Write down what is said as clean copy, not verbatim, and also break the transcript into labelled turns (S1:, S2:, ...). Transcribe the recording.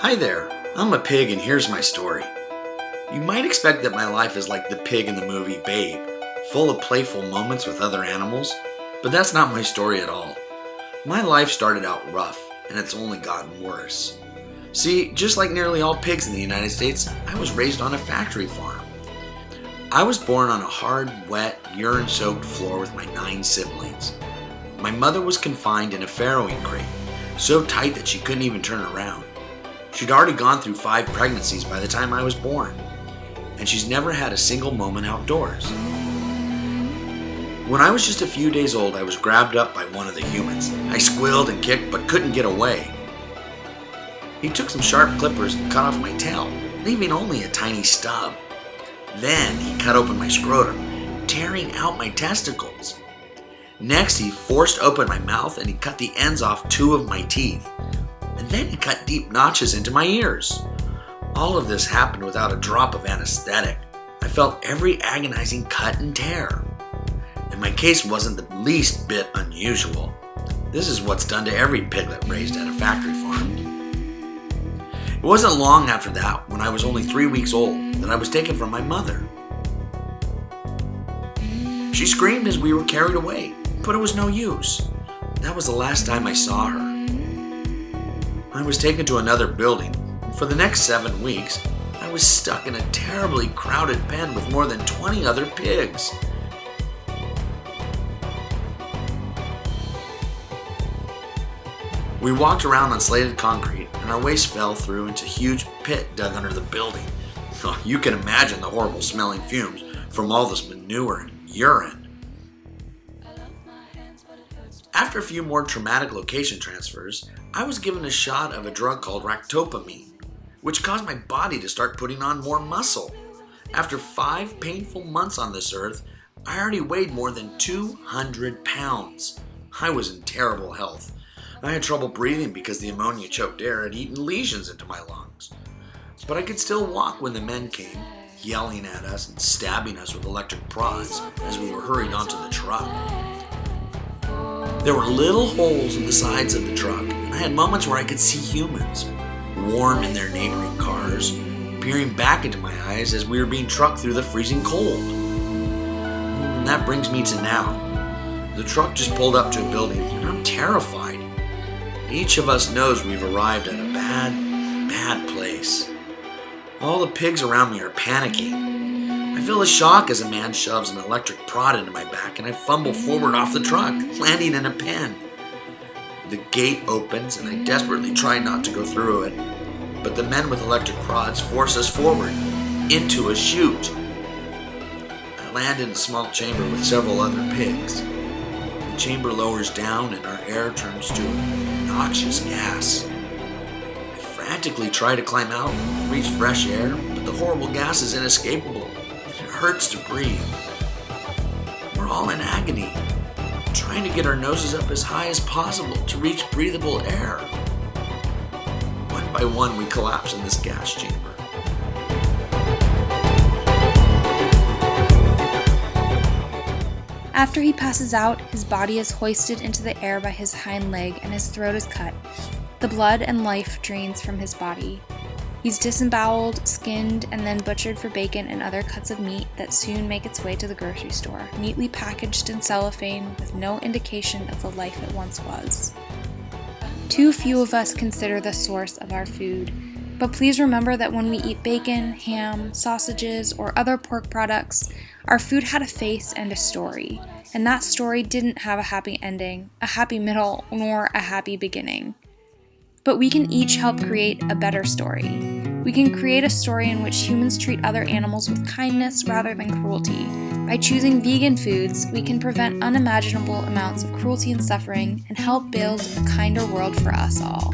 S1: Hi there, I'm a pig and here's my story. You might expect that my life is like the pig in the movie Babe, full of playful moments with other animals, but that's not my story at all. My life started out rough, and it's only gotten worse. See, just like nearly all pigs in the United States, I was raised on a factory farm. I was born on a hard, wet, urine-soaked floor with my 9 siblings. My mother was confined in a farrowing crate, so tight that she couldn't even turn around. She'd already gone through 5 pregnancies by the time I was born, and she's never had a single moment outdoors. When I was just a few days old, I was grabbed up by one of the humans. I squealed and kicked, but couldn't get away. He took some sharp clippers and cut off my tail, leaving only a tiny stub. Then he cut open my scrotum, tearing out my testicles. Next, he forced open my mouth and he cut the ends off 2 of my teeth. And then he cut deep notches into my ears. All of this happened without a drop of anesthetic. I felt every agonizing cut and tear. And my case wasn't the least bit unusual. This is what's done to every piglet raised at a factory farm. It wasn't long after that, when I was only 3 weeks old, that I was taken from my mother. She screamed as we were carried away, but it was no use. That was the last time I saw her. I was taken to another building, and for the next 7 weeks, I was stuck in a terribly crowded pen with more than 20 other pigs. We walked around on slated concrete, and our waste fell through into a huge pit dug under the building. You can imagine the horrible smelling fumes from all this manure and urine. After a few more traumatic location transfers, I was given a shot of a drug called ractopamine, which caused my body to start putting on more muscle. After 5 painful months on this earth, I already weighed more than 200 pounds. I was in terrible health. I had trouble breathing because the ammonia-choked air had eaten lesions into my lungs. But I could still walk when the men came, yelling at us and stabbing us with electric prods as we were hurried onto the truck. There were little holes in the sides of the truck, and I had moments where I could see humans, warm in their neighboring cars, peering back into my eyes as we were being trucked through the freezing cold. And that brings me to now. The truck just pulled up to a building, and I'm terrified. Each of us knows we've arrived at a bad place. All the pigs around me are panicking. I feel a shock as a man shoves an electric prod into my back and I fumble forward off the truck, landing in a pen. The gate opens and I desperately try not to go through it, but the men with electric prods force us forward into a chute. I land in a small chamber with several other pigs. The chamber lowers down and our air turns to a noxious gas. I frantically try to climb out and reach fresh air, but the horrible gas is inescapable. It hurts to breathe. We're all in agony, trying to get our noses up as high as possible to reach breathable air. One by one, we collapse in this gas chamber.
S2: After he passes out, his body is hoisted into the air by his hind leg and his throat is cut. The blood and life drains from his body. He's disemboweled, skinned, and then butchered for bacon and other cuts of meat that soon make its way to the grocery store, neatly packaged in cellophane with no indication of the life it once was. Too few of us consider the source of our food, but please remember that when we eat bacon, ham, sausages, or other pork products, our food had a face and a story, and that story didn't have a happy ending, a happy middle, nor a happy beginning. But we can each help create a better story. We can create a story in which humans treat other animals with kindness rather than cruelty. By choosing vegan foods, we can prevent unimaginable amounts of cruelty and suffering and help build a kinder world for us all.